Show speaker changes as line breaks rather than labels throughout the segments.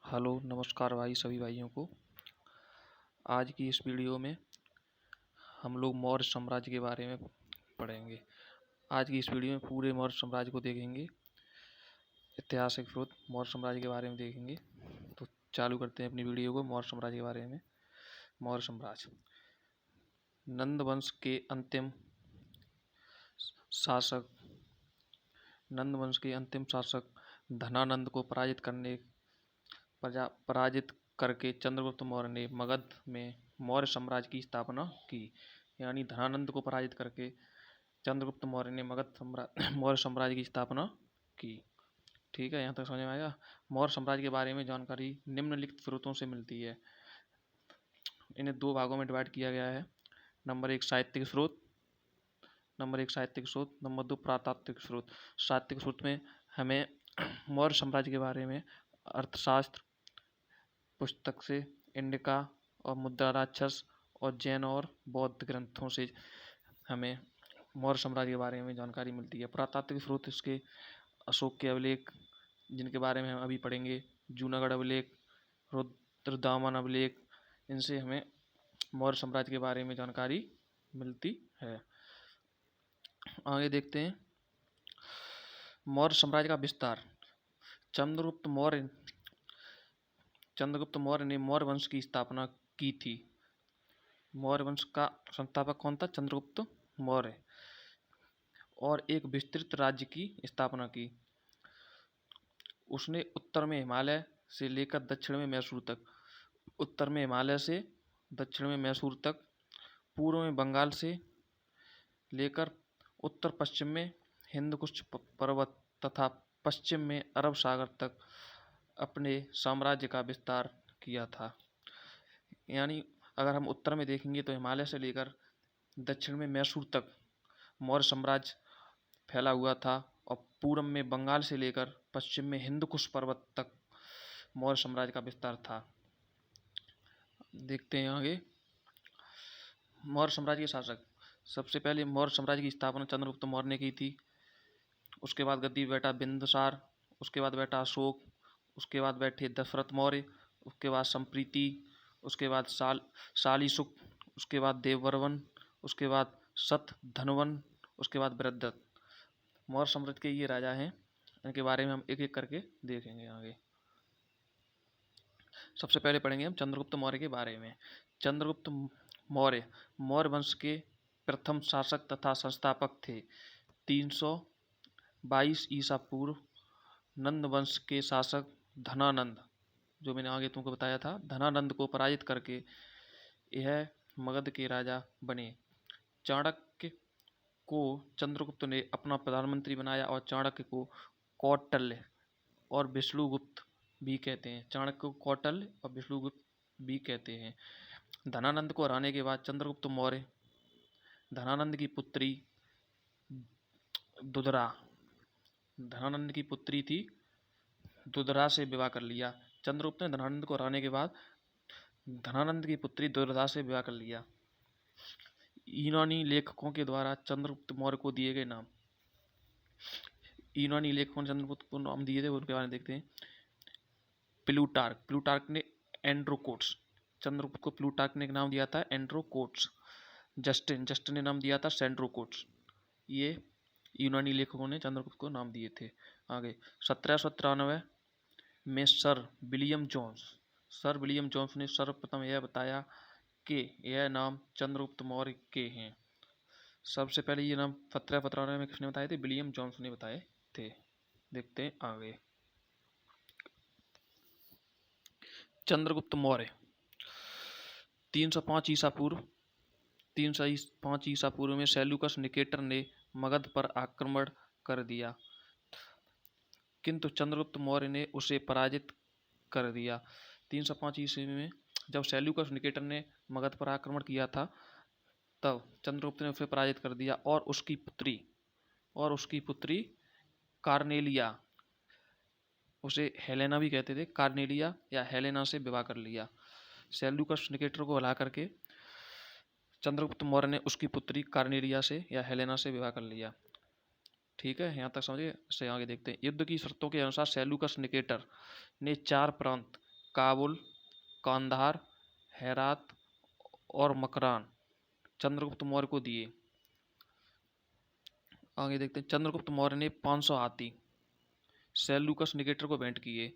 Hello नमस्कार भाई सभी भाइयों को। आज की इस वीडियो में हम लोग मौर्य साम्राज्य के बारे में पढ़ेंगे। आज की इस वीडियो में पूरे मौर्य साम्राज्य को देखेंगे, ऐतिहासिक स्रोत मौर्य साम्राज्य के बारे में देखेंगे। तो चालू करते हैं अपनी वीडियो को मौर्य साम्राज्य के बारे में। मौर्य साम्राज्य नंद वंश के अंतिम शासक धनानंद को पराजित करके चंद्रगुप्त मौर्य ने मगध में मौर्य साम्राज्य की स्थापना की। यानी धनानंद को पराजित करके चंद्रगुप्त मौर्य ने मौर्य साम्राज्य की स्थापना की। ठीक है, यहाँ तक समझ में आएगा। मौर्य साम्राज्य के बारे में जानकारी निम्नलिखित स्रोतों से मिलती है। इन्हें दो भागों में डिवाइड किया गया है। नंबर एक साहित्यिक स्रोत, नंबर दो पुरातात्विक स्रोत। साहित्यिक स्रोत में हमें मौर्य साम्राज्य के बारे में अर्थशास्त्र पुस्तक से, इंडिका और मुद्रा राक्षस और जैन और बौद्ध ग्रंथों से हमें मौर्य साम्राज्य के बारे में जानकारी मिलती है। पुरातात्विक स्रोत इसके अशोक के अभिलेख, जिनके बारे में हम अभी पढ़ेंगे, जूनागढ़ अभिलेख, रुद्रदामन अभिलेख, इनसे हमें मौर्य साम्राज्य के बारे में जानकारी मिलती है। आगे देखते हैं मौर्य साम्राज्य का विस्तार। चंद्रगुप्त मौर्य ने मौर्य वंश की स्थापना की थी। मौर्य वंश का संस्थापक कौन था? चंद्रगुप्त मौर्य। और एक विस्तृत राज्य की स्थापना की। उसने उत्तर में हिमालय से लेकर दक्षिण में मैसूर तक, पूर्व में बंगाल से लेकर उत्तर पश्चिम में हिंदकुश पर्वत तथा पश्चिम में अरब सागर तक अपने साम्राज्य का विस्तार किया था। यानी अगर हम उत्तर में देखेंगे तो हिमालय से लेकर दक्षिण में मैसूर तक मौर्य साम्राज्य फैला हुआ था, और पूर्व में बंगाल से लेकर पश्चिम में हिंदकुश पर्वत तक मौर्य साम्राज्य का विस्तार था। देखते हैं आगे मौर्य साम्राज्य के शासक। सबसे पहले मौर्य साम्राज्य की स्थापना चंद्रगुप्त मौर्य ने की थी। उसके बाद गद्दी पर बैठा बिंदुसार, उसके बाद बैठा अशोक, उसके बाद बैठे दशरथ मौर्य, उसके बाद संप्रीति, उसके बाद शालीशुक, उसके बाद देववर्मन, उसके बाद शतधन्वन, उसके बाद वृद्धत। मौर्य साम्राज्य के ये राजा हैं, इनके बारे में हम एक एक करके देखेंगे आगे। सबसे पहले पढ़ेंगे हम चंद्रगुप्त मौर्य के बारे में। चंद्रगुप्त मौर्य मौर्य वंश के प्रथम शासक तथा संस्थापक थे। 322 ईसा पूर्व नंद वंश के शासक धनानंद, जो मैंने आगे तुमको बताया था, धनानंद को पराजित करके यह मगध के राजा बने। चाणक्य को चंद्रगुप्त ने अपना प्रधानमंत्री बनाया और चाणक्य को कौटल्य और विष्णुगुप्त भी कहते हैं। चाणक्य को कौटल्य और विष्णुगुप्त भी कहते हैं। धनानंद को हराने के बाद चंद्रगुप्त मौर्य धनानंद की पुत्री थी दुधरा से विवाह कर लिया। चंद्रगुप्त ने धनानंद को हराने के बाद धनानंद की पुत्री दुधरा से विवाह कर लिया। यूनानी लेखकों के द्वारा चंद्रगुप्त मौर्य को दिए गए नाम। यूनानी लेखकों ने चंद्रगुप्त को नाम दिए थे, उनके बारे में देखते हैं। प्लूटार्क ने एंड्रोकोट्स, चंद्रगुप्त को प्लूटार्क ने एक नाम दिया था एंड्रोकोट्स। जस्टिन ने नाम दिया था सेंड्रोकोट्स। ये यूनानी लेखकों ने चंद्रगुप्त को नाम दिए थे। आगे 1793 में सर विलियम जोन्स ने सर्वप्रथम यह बताया कि यह नाम चंद्रगुप्त मौर्य के हैं। सबसे पहले ये नाम 1793 में किसने बताए थे? विलियम जोन्स ने बताए थे। देखते हैं आगे चंद्रगुप्त मौर्य 305 ईसा पूर्व में सेल्यूकस निकेटर ने मगध पर आक्रमण कर दिया, किंतु चंद्रगुप्त मौर्य ने उसे पराजित कर दिया। 305 ईस्वी में जब सेल्यूकस निकेटर ने मगध पर आक्रमण किया था, तब चंद्रगुप्त ने उसे पराजित कर दिया और उसकी पुत्री कार्नेलिया, उसे हेलेना भी कहते थे, कार्नेलिया या हेलेना से विवाह कर लिया। सेल्यूकस निकेटर को हरा करके चंद्रगुप्त मौर्य ने उसकी पुत्री कार्नेलिया से या हेलेना से विवाह कर लिया। ठीक है, यहाँ तक समझिए। इससे आगे देखते हैं। युद्ध की शर्तों के अनुसार सेल्यूकस निकेटर ने 4 प्रांत काबुल, कांधार, हेरात और मकरान चंद्रगुप्त मौर्य को दिए। आगे देखते हैं, चंद्रगुप्त मौर्य ने 500 हाथी सेल्यूकस निकेटर को भेंट किए।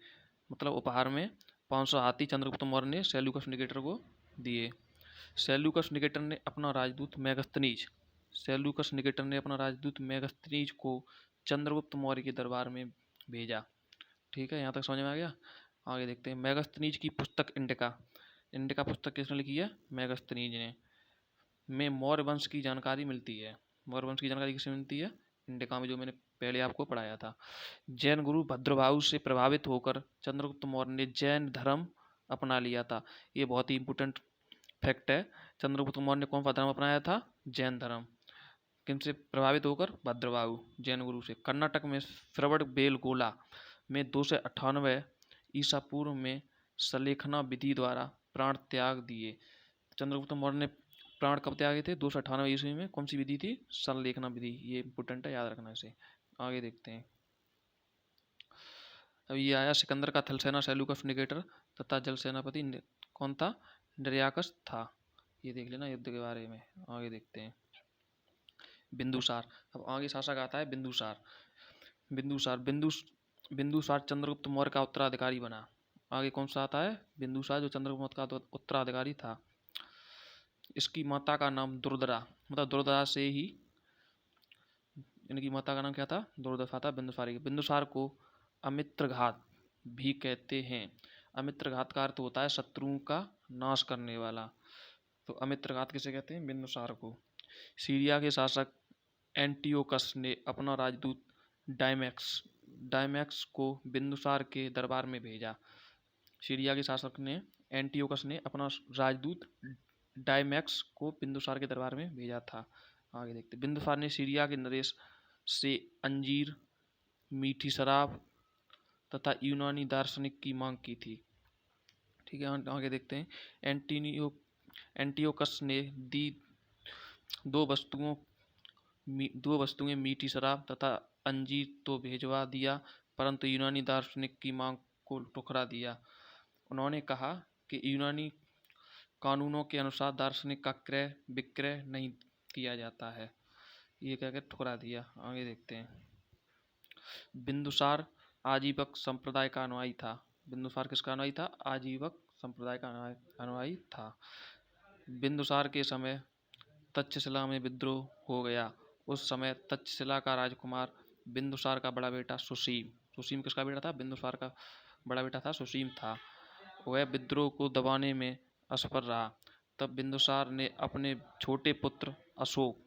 मतलब उपहार में 500 हाथी चंद्रगुप्त मौर्य ने सेल्यूकस निकेटर को दिए। सेल्यूकस निकेटर ने अपना राजदूत मेगस्थनीज सेल्यूकस निकेटर ने अपना राजदूत मेगस्थनीज को चंद्रगुप्त मौर्य के दरबार में भेजा। ठीक है, यहाँ तक समझ में आ गया। आगे देखते हैं, मेगस्थनीज की पुस्तक इंडिका। इंडिका पुस्तक किसने लिखी है? मेगस्थनीज ने। में मौर्य वंश की जानकारी मिलती है। मौर्य वंश की जानकारी किससे मिलती है? इंडिका में, जो मैंने पहले आपको पढ़ाया था। जैन गुरु भद्रबाहु से प्रभावित होकर चंद्रगुप्त मौर्य ने जैन धर्म अपना लिया था। ये बहुत ही इंपोर्टेंट फैक्ट है। चंद्रगुप्त मौर्य ने कौन सा धर्म अपनाया था? जैन धर्म। किनसे प्रभावित होकर? भद्रबाहु, जैन गुरु से। कर्नाटक में श्रवण बेलगोला में 298 ईसा पूर्व में सलेखना विधि द्वारा प्राण त्याग दिए। चंद्रगुप्त मौर्य ने प्राण कब त्यागे थे? 298 ईस्वी में। कौन सी विधि थी? सलेखना विधि। ये इंपोर्टेंट है, याद रखना इसे। आगे देखते हैं, अब ये आया सिकंदर का थलसेना सेल्यूकस निकेटर तथा जल सेनापति कौन था? डरियाकस था। ये देख लेना युद्ध के बारे में। आगे देखते हैं, बिंदुसार। अब आगे शासक आता है बिंदुसार। बिंदुसार चंद्रगुप्त मौर्य का उत्तराधिकारी बना। आगे कौन सा आता है? बिंदुसार, जो चंद्रगुप्त का उत्तराधिकारी था। इसकी माता का नाम दुर्धरा, मतलब दुर्धरा से ही इनकी माता का नाम क्या था? दुर्दशा था बिंदुसार। बिंदुसार को अमित्रघात भी कहते हैं। अमित्रघात का अर्थ होता है शत्रुओं का नाश करने वाला। तो अमित्रघात किसे कहते हैं? बिंदुसार को। सीरिया के शासक एंटियोकस ने अपना राजदूत डायमैक्स को बिंदुसार के दरबार में भेजा। सीरिया के शासक ने एंटियोकस ने अपना राजदूत डायमैक्स को बिंदुसार के दरबार में भेजा था। आगे देखते, बिंदुसार ने सीरिया के नरेश से अंजीर, मीठी शराब तथा यूनानी दार्शनिक की मांग की थी। ठीक है, आगे देखते हैं, एंटियोकस ने दी दो वस्तुएं मीठी शराब तथा अंजीर तो भेजवा दिया, परंतु यूनानी दार्शनिक की मांग को ठुकरा दिया। उन्होंने कहा कि यूनानी कानूनों के अनुसार दार्शनिक का क्रय विक्रय नहीं किया जाता है। ये कहकर ठुकरा दिया। आगे देखते हैं, बिंदुसार आजीवक संप्रदाय का अनुयायी था। बिंदुसार किसका अनुयायी था? आजीवक संप्रदाय का अनुयायी था। बिंदुसार के समय तक्षशिला में विद्रोह हो गया। उस समय तक्षशिला का राजकुमार बिंदुसार का बड़ा बेटा सुसीम किसका बेटा था? बिंदुसार का बड़ा बेटा था, सुसीम था। वह विद्रोह को दबाने में असफल रहा। तब बिंदुसार ने अपने छोटे पुत्र अशोक,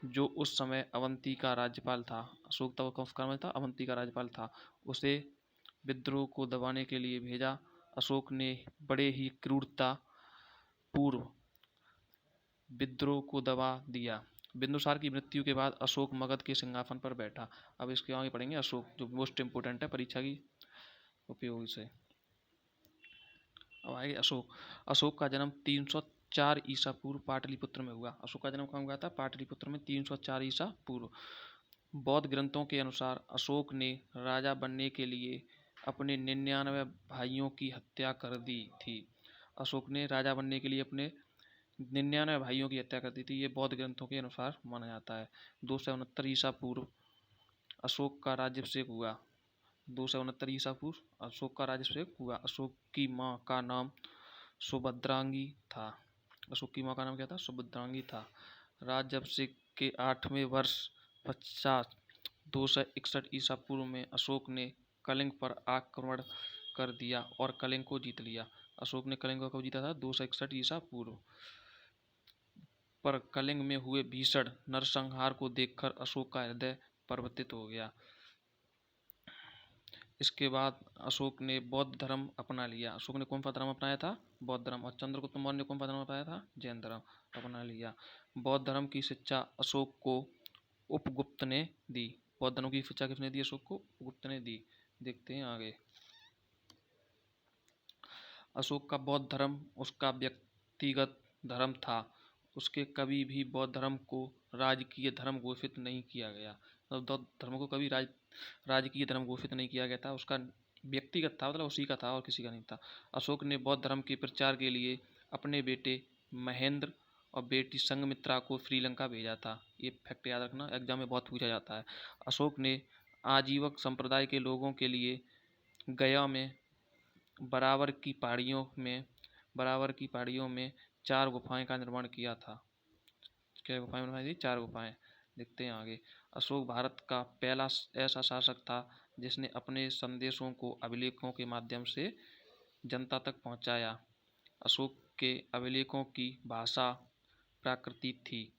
जो उस समय अवंती का राज्यपाल था, अशोक तब कौन सा था? अवंती का राज्यपाल था, उसे विद्रोह को दबाने के लिए भेजा। अशोक ने बड़े ही क्रूरता पूर्व विद्रोह को दबा दिया। बिंदुसार की मृत्यु के बाद अशोक मगध के सिंहासन पर बैठा। अब इसके आगे पढ़ेंगे अशोक, जो मोस्ट इंपोर्टेंट है परीक्षा की उपयोगी से। अब आएगा अशोक का जन्म 304 ईसा पूर्व पाटलिपुत्र में हुआ। अशोक का जन्म कहाँ हुआ था? पाटलिपुत्र में 304 ईसा पूर्व। बौद्ध ग्रंथों के अनुसार अशोक ने राजा बनने के लिए अपने 99 भाइयों की हत्या कर दी थी। अशोक ने राजा बनने के लिए अपने 99 भाइयों की हत्या कर दी थी। ये बौद्ध ग्रंथों के अनुसार माना जाता है। 269 ईसा पूर्व अशोक का राज्याभिषेक हुआ। 269 ईसा पूर्व अशोक का राज्याभिषेक हुआ। अशोक की माँ का नाम सुभद्रांगी था। अशोक की माँ का नाम क्या था? सुभद्रांगी था। राज्याभिषेक के 8वें वर्ष पश्चात 261 ईसा पूर्व में अशोक ने कलिंग पर आक्रमण कर दिया और कलिंग को जीत लिया। अशोक ने कलिंग को कब जीता था? 261 ईसा पूर्व। पर कलिंग में हुए भीषण नरसंहार को देखकर अशोक का हृदय परिवर्तित हो गया। इसके बाद अशोक ने बौद्ध धर्म अपना लिया। अशोक ने कौन सा धर्म अपनाया था? बौद्ध धर्म। और चंद्रगुप्त मौर्य ने कौन सा धर्म अपनाया था? जैन धर्म अपना लिया। बौद्ध धर्म की शिक्षा अशोक को उपगुप्त ने दी। बौद्ध धर्म की शिक्षा किसने दी? अशोक को उपगुप्त ने दी। देखते हैं आगे। अशोक का बौद्ध धर्म उसका व्यक्तिगत धर्म था। उसके कभी भी बौद्ध धर्म को राजकीय धर्म घोषित नहीं किया गया। बौद्ध धर्म को कभी राजकीय धर्म घोषित नहीं किया गया था। उसका व्यक्तिगत था, मतलब उसी का था और किसी का नहीं था। अशोक ने बौद्ध धर्म के प्रचार के लिए अपने बेटे महेंद्र और बेटी संघमित्रा को श्रीलंका भेजा था। ये फैक्ट याद रखना, एग्जाम में बहुत पूछा जाता है। अशोक ने आजीवक संप्रदाय के लोगों के लिए गया में बराबर की पहाड़ियों में 4 गुफाएं का निर्माण किया था। क्या गुफाएं बनवाई थी? 4 गुफाएं। देखते हैं आगे। अशोक भारत का पहला ऐसा शासक था जिसने अपने संदेशों को अभिलेखों के माध्यम से जनता तक पहुंचाया। अशोक के अभिलेखों की भाषा प्राकृतिक थी।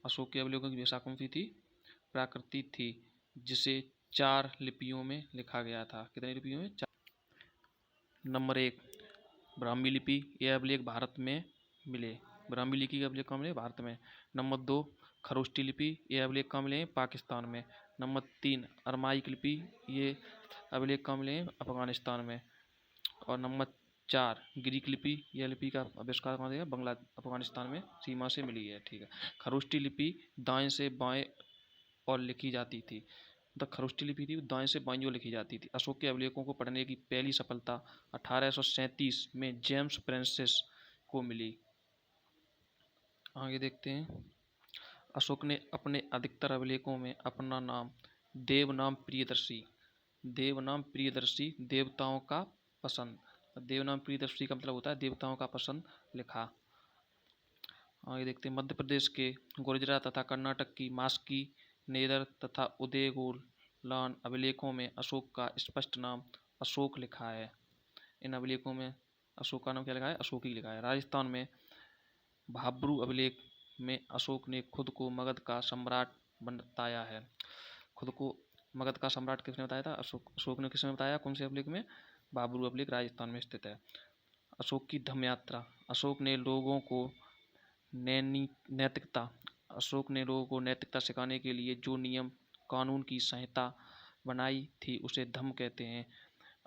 अशोक के अभिलेखों की भाषा कौन सी थी? प्राकृतिक थी, जिसे 4 लिपियों में लिखा गया था। कितनी लिपियों में? 4। नंबर 1 ब्राह्मी लिपि। ये अभिलेख भारत में मिले। ब्राह्मी लिपि के अभिलेख कहाँ मिले? भारत में। नंबर 2 खरोष्टी लिपि। ये अभिलेख कहाँ मिले? पाकिस्तान में। नंबर 3 अरमाइक लिपि। ये अभिलेख कहाँ मिले? अफगानिस्तान में। और नंबर 4 ग्रीक लिपि। यह लिपि का आविष्कार कहाँ से? बंगला अफगानिस्तान में सीमा से मिली है। ठीक है। खरोष्टी लिपि दाएं से बाएं और लिखी जाती थी। खरोष्टी लिपि थी दाएं से बाईं ओर लिखी जाती थी। अशोक के अभिलेखों को पढ़ने की पहली सफलता 1837 में जेम्स फ्रांसिस को मिली। आगे देखते हैं। अशोक ने अपने अधिकतर अभिलेखों में अपना नाम देवनाम प्रियदर्शी देवताओं का पसंद। देवनाम प्रियदर्शी का मतलब होता है देवताओं का पसंद लिखा। आगे देखते हैं। मध्य प्रदेश के गुर्जरा तथा कर्नाटक की मास्की नेदर तथा उदयगोलान अभिलेखों में अशोक का स्पष्ट नाम अशोक लिखा है। इन अभिलेखों में अशोक का नाम क्या लिखा है? अशोक ही लिखा है। राजस्थान में भाब्रू अभिलेख में अशोक ने खुद को मगध का सम्राट बताया है। खुद को मगध का सम्राट किसने बताया था? अशोक ने किसने बताया? कौन से अभिलेख में? भाब्रू अभिलेख राजस्थान में स्थित है। अशोक की धम्म यात्रा। अशोक ने लोगों को नैतिकता सिखाने के लिए जो नियम कानून की संहिता बनाई थी उसे धम्म कहते हैं।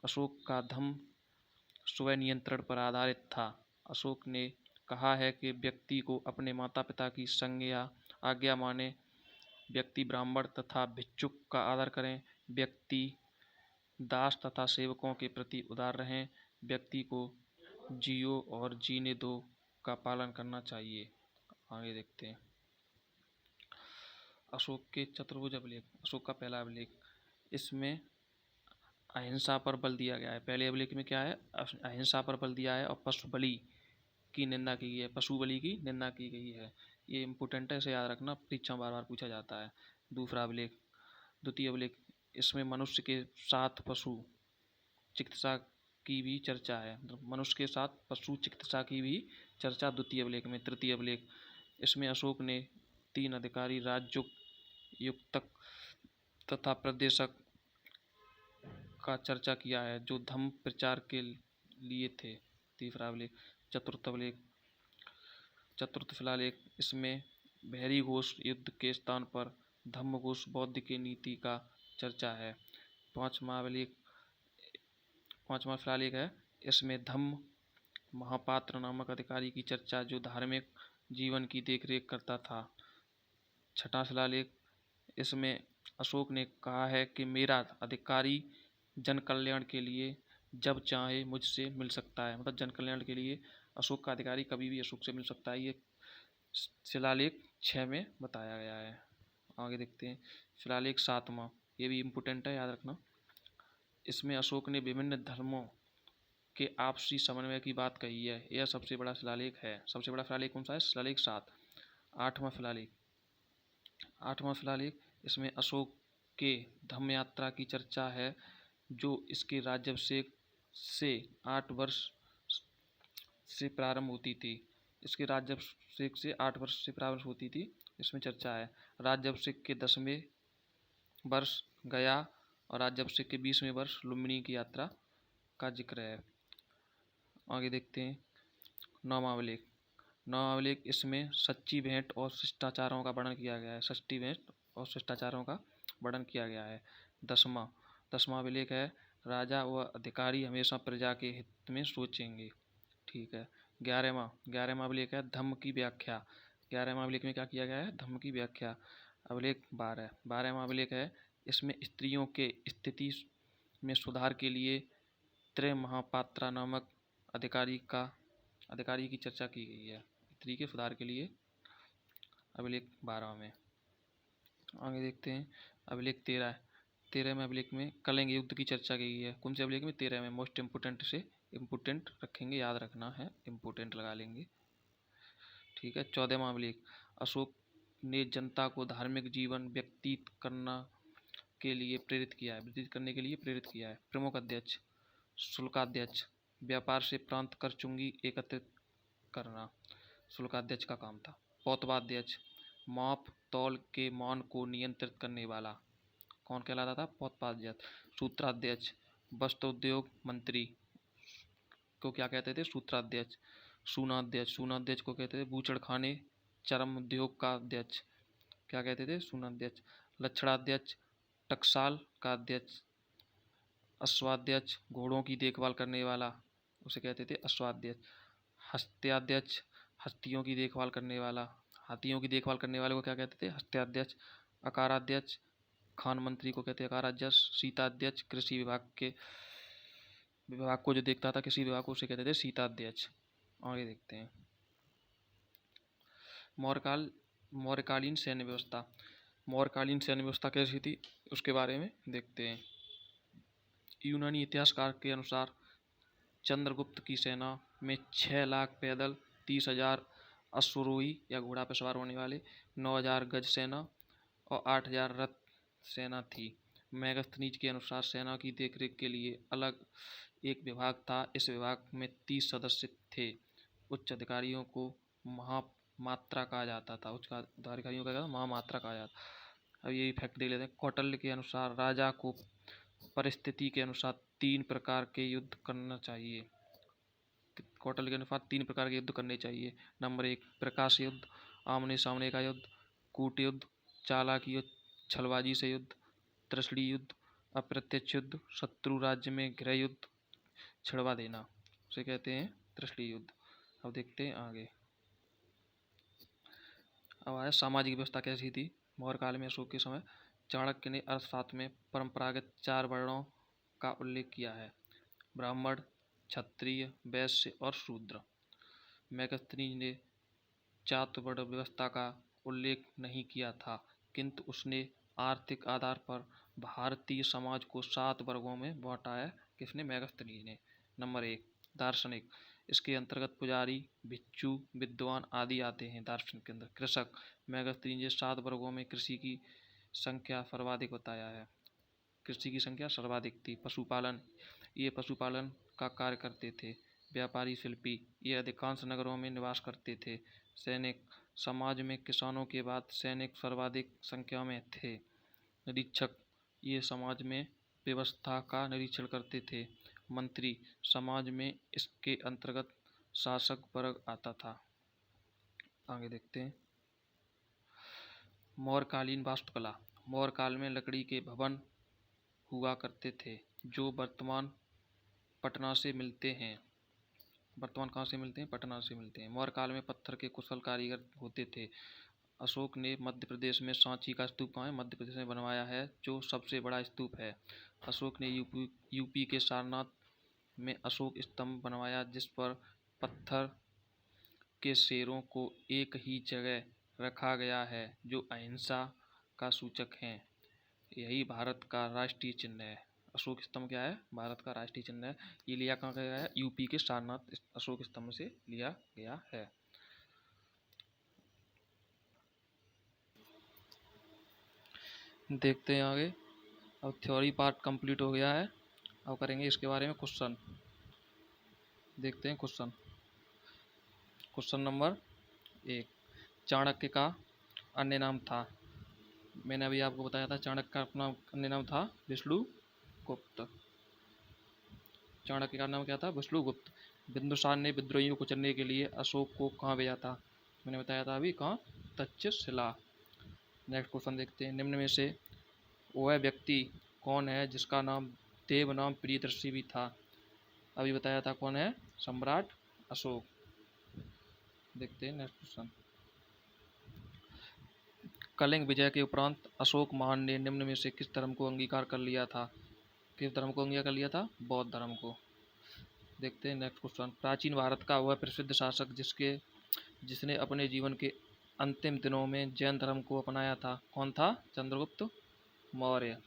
अशोक का धम्म स्व नियंत्रण पर आधारित था। अशोक ने कहा है कि व्यक्ति को अपने माता पिता की आज्ञा माने, व्यक्ति ब्राह्मण तथा भिक्षुक का आदर करें, व्यक्ति दास तथा सेवकों के प्रति उदार रहें, व्यक्ति को जियो और जीने दो का पालन करना चाहिए। आगे देखते हैं। अशोक के चतुर्भुज अभिलेख। अशोक का पहला अभिलेख, इसमें अहिंसा पर बल दिया गया है। पहले अभिलेख में क्या है? अहिंसा पर बल दिया है और पशु बलि की निंदा की गई है। पशु बलि की निंदा की गई है। ये इंपोर्टेंट है, इसे याद रखना, परीक्षा बार बार पूछा जाता है। दूसरा अभिलेख, द्वितीय अभिलेख, इसमें मनुष्य के साथ पशु चिकित्सा की भी चर्चा है। मनुष्य के साथ पशु चिकित्सा की भी चर्चा द्वितीय अभिलेख में। तृतीय अभिलेख, इसमें अशोक ने 3 अधिकारी राजयुक्त तथा प्रदेशक का चर्चा किया है जो धम्म प्रचार के लिए थे। तीसरा अभिलेख। चतुर्थ शिलालेख, इसमें भैरी घोष युद्ध के स्थान पर धम्मघोष बौद्ध के नीति का चर्चा है। पांचवा शिलालेख है, इसमें धम्म महापात्र नामक अधिकारी की चर्चा जो धार्मिक जीवन की देखरेख करता था। छठा शिलालेख, इसमें अशोक ने कहा है कि मेरा अधिकारी जन कल्याण के लिए जब चाहे मुझसे मिल सकता है। मतलब जन कल्याण के लिए अशोक का अधिकारी कभी भी अशोक से मिल सकता है। ये शिलालेख 6 में बताया गया है। आगे देखते हैं। शिलालेख 7वां, ये भी इम्पोर्टेंट है, याद रखना। इसमें अशोक ने विभिन्न धर्मों के आपसी समन्वय की बात कही है। यह सबसे बड़ा शिलालेख है। सबसे बड़ा शिलालेख कौन सा है? शिलालेख 7। आठवां शिलालेख, इसमें अशोक के धम्म यात्रा की चर्चा है जो इसके राज्याभिषेक से 8 वर्ष से प्रारंभ होती थी। इसके राज्याभिषेक से 8 वर्ष से प्रारंभ होती थी, इसमें चर्चा है। राज्याभिषेक के 10वें वर्ष गया और राज्याभिषेक के 20वें वर्ष लुम्बिनी की यात्रा का जिक्र है। आगे देखते हैं। 9वां अभिलेख, इसमें सच्ची भेंट और शिष्टाचारों का वर्णन किया गया है। सच्ची भेंट और शिष्टाचारों का वर्णन किया गया है। 10वां अभिलेख है, राजा व अधिकारी हमेशा प्रजा के हित में सोचेंगे। ठीक है। 11वां अभिलेख है, धम्म की व्याख्या। 11वां अभिलेख में क्या किया गया है? धम्म की व्याख्या। अभिलेख 12वां अभिलेख है, इसमें स्त्रियों के स्थिति में सुधार के लिए त्रयमहापात्रा नामक अधिकारी की चर्चा की गई है। स्त्री के सुधार के लिए अभिलेख 12 में। आगे देखते हैं अभिलेख 13 में अभिलेख में कलिंग युद्ध की चर्चा की गई है। कौन से अभिलेख में? 13 में। मोस्ट इम्पोर्टेंट से इम्पोर्टेंट रखेंगे, याद रखना है, इम्पोर्टेंट लगा लेंगे, ठीक है। 14वां अभिलेख अशोक ने जनता को धार्मिक जीवन व्यतीत करने के लिए प्रेरित किया है। प्रमुख अध्यक्ष, शुल्काध्यक्ष, व्यापार से प्रांत कर चुंगी एकत्रित करना शुल्काध्यक्ष का काम था। पौतवाध्यक्ष, माप तौल के मान को नियंत्रित करने वाला कौन कहलाता था? पौतवाध्यक्ष। सूत्राध्यक्ष, वस्त्रोद्योग मंत्री को क्या कहते थे? सूत्राध्यक्ष। सूनाध्यक्ष को कहते थे बूचड़खाने चरम उद्योग का अध्यक्ष, क्या कहते थे? सूनाध्यक्ष। लक्षणाध्यक्ष, टकसाल का अध्यक्ष। अश्वाध्यक्ष, घोड़ों की देखभाल करने वाला, उसे कहते थे अश्वाध्यक्ष। हस्त्याध्यक्ष, हस्तियों की देखभाल करने वाला, हाथियों की देखभाल करने वाले को क्या कहते थे? हस्त्याध्यक्ष। अकाराध्यक्ष, खान मंत्री को कहते हैं अकाराध्यक्ष। शीताध्यक्ष, कृषि विभाग को जो देखता था किसी विभाग को, उसे कहते थे शीताध्यक्ष। आगे देखते हैं मौर्यकालीन सैन्य व्यवस्था। मौर्यकालीन सैन्य व्यवस्था कैसी थी उसके बारे में देखते हैं। यूनानी इतिहासकार के अनुसार चंद्रगुप्त की सेना में 6 लाख पैदल, 30,000 अश्वरोही या घोड़ा पर सवार होने वाले, 9,000 गज सेना और 8,000 रथ सेना थी। मेगास्थनीज के अनुसार सेना की देखरेख के लिए अलग एक विभाग था। इस विभाग में 30 सदस्य थे। उच्च अधिकारियों को महामात्रा कहा जाता था। उच्च अधिकारियों का महामात्रा कहा जाता। अब ये फैक्ट देख लेते हैं। कौटिल्य के अनुसार राजा को परिस्थिति के अनुसार 3 प्रकार के युद्ध करना चाहिए। कौटिल्य के अनुसार 3 प्रकार के युद्ध करने चाहिए। नंबर 1 प्रकाश युद्ध, आमने सामने का युद्ध। कूट युद्ध, चालाकी युद्ध, छलबाजी से युद्ध। त्रिशली युद्ध, अप्रत्यक्ष युद्ध। शत्रु राज्य में गृह युद्ध, छिड़वा देना, उसे कहते हैं त्रिशली युद्ध। अब देखते हैं आगे। अब आया सामाजिक व्यवस्था कैसी थी मौर्य काल में। अशोक के समय चाणक्य ने अर्थशास्त्र में परंपरागत 4 वर्णों का उल्लेख किया है: ब्राह्मण, क्षत्रिय, वैश्य और शूद्र। मेगास्थनीज ने चातुर्वर्ण व्यवस्था का उल्लेख नहीं किया था, किंतु उसने आर्थिक आधार पर भारतीय समाज को 7 वर्गों में बांटा है। किसने? मेगास्थनीज ने। नंबर 1 दार्शनिक, इसके अंतर्गत पुजारी, भिक्षु, विद्वान आदि आते हैं। दार्शनिक के अंदर कृषक, मेगास्थनीज ने 7 वर्गों में कृषि की संख्या सर्वाधिक बताया है। कृषि की संख्या सर्वाधिक थी। पशुपालन, ये पशुपालन का कार्य करते थे। व्यापारी, शिल्पी, ये अधिकांश नगरों में निवास करते थे। सैनिक, समाज में किसानों के बाद सैनिक सर्वाधिक संख्या में थे। निरीक्षक, ये समाज में व्यवस्था का निरीक्षण करते थे। मंत्री, समाज में इसके अंतर्गत शासक वर्ग आता था। आगे देखते हैं मौर्यकालीन वास्तुकला। मौर्य काल में लकड़ी के भवन हुआ करते थे जो वर्तमान पटना से मिलते हैं। वर्तमान कहाँ से मिलते हैं? पटना से मिलते हैं। मौर्य काल में पत्थर के कुशल कारीगर होते थे। अशोक ने मध्य प्रदेश में सांची का स्तूप कहाँ है? मध्य प्रदेश में बनवाया है, जो सबसे बड़ा स्तूप है। अशोक ने यूपी के सारनाथ में अशोक स्तंभ बनवाया, जिस पर पत्थर के शेरों को एक ही जगह रखा गया है, जो अहिंसा का सूचक हैं। यही भारत का राष्ट्रीय चिन्ह है। अशोक स्तंभ क्या है? भारत का राष्ट्रीय चिन्ह है। ये लिया कहाँ गया है? यूपी के सारनाथ अशोक स्तंभ से लिया गया है। देखते हैं आगे। अब थ्योरी पार्ट कंप्लीट हो गया है। अब करेंगे इसके बारे में क्वेश्चन। देखते हैं क्वेश्चन। क्वेश्चन नंबर 1, चाणक्य का अन्य नाम था। मैंने अभी आपको बताया था चाणक्य का अपना अन्य नाम था विष्णुगुप्त। चाणक्य का नाम क्या था? विष्णुगुप्त। बिंदुसार ने विद्रोहियों को चलने के लिए अशोक को कहाँ भेजा था? मैंने बताया था अभी, कहाँ? तक्षशिला। नेक्स्ट क्वेश्चन देखते हैं। निम्न में से वह व्यक्ति कौन है जिसका नाम देव नाम प्रियदर्शी भी था? अभी बताया था कौन है? सम्राट अशोक। देखते हैं नेक्स्ट क्वेश्चन। कलिंग विजय के उपरांत अशोक महान ने निम्न में से किस धर्म को अंगीकार कर लिया था? किस धर्म को अंगीकार कर लिया था? बौद्ध धर्म को। देखते हैं नेक्स्ट क्वेश्चन। प्राचीन भारत का वह प्रसिद्ध शासक जिसने अपने जीवन के अंतिम दिनों में जैन धर्म को अपनाया था, कौन था? चंद्रगुप्त मौर्य।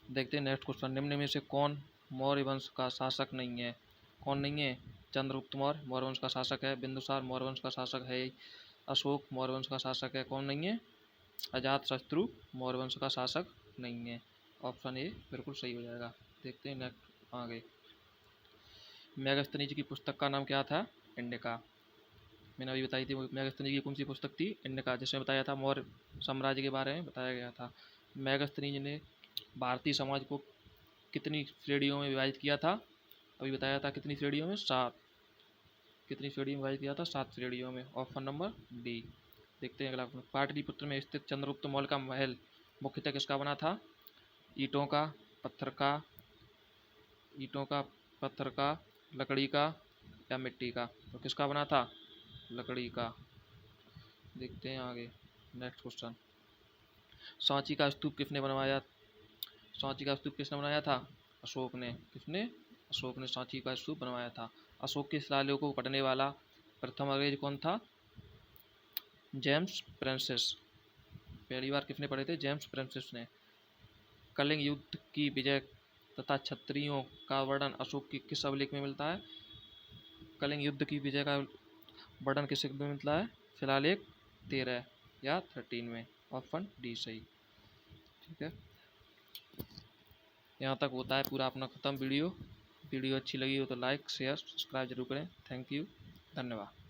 देखते हैं नेक्स्ट क्वेश्चन। निम्न में से कौन मौर्य वंश का शासक नहीं है? कौन नहीं है? चंद्रगुप्त मौर्य मौर्य वंश का शासक है। बिंदुसार मौर्य वंश का शासक है। अशोक मौर्य वंश का शासक है। कौन नहीं है? अजातशत्रु मौर्य वंश का शासक नहीं है। ऑप्शन ए बिल्कुल सही हो जाएगा। देखते हैं नेक्स्ट आगे। मेगास्थनीज की पुस्तक का नाम क्या था? इंडिका। मैंने अभी बताई थी मेगास्थनीज की कौन सी पुस्तक थी? इंडिका, जिसमें बताया था मौर्य साम्राज्य के बारे में बताया गया था। मेगास्थनीज ने भारतीय समाज को कितनी श्रेणियों में विभाजित किया था? अभी बताया था कितनी श्रेणियों में? 7। कितनी श्रेणियों में विभाजित किया था? 7 श्रेणियों में। Option number D. देखते हैं अगला। पाटलिपुत्र में स्थित चंद्रगुप्त मौर्य का महल मुख्यतः किसका बना था? ईंटों का, पत्थर का, पत्थर का, लकड़ी का या मिट्टी का? तो किसका बना था? लकड़ी का। देखते हैं आगे नेक्स्ट क्वेश्चन। सांची का स्तूप किसने बनवाया? सांची का स्तूप किसने बनाया था? अशोक ने। किसने? अशोक ने सांची का स्तूप बनवाया था। अशोक के शिलालेखों को पढ़ने वाला प्रथम अंग्रेज कौन था? James princess. पहली बार किसने पढ़े थे? जेम्स प्रिंसेस ने। कलिंग युद्ध की विजय तथा क्षत्रियों का वर्णन अशोक की किस अभिलेख में मिलता है? कलिंग युद्ध की विजय का वर्णन किस में मिलता है? शिलालेख 13 या 13 में। ऑप्शन डी सही। ठीक है, यहाँ तक होता है पूरा अपना खत्म वीडियो। वीडियो अच्छी लगी हो तो लाइक शेयर सब्सक्राइब जरूर करें। थैंक यू, धन्यवाद।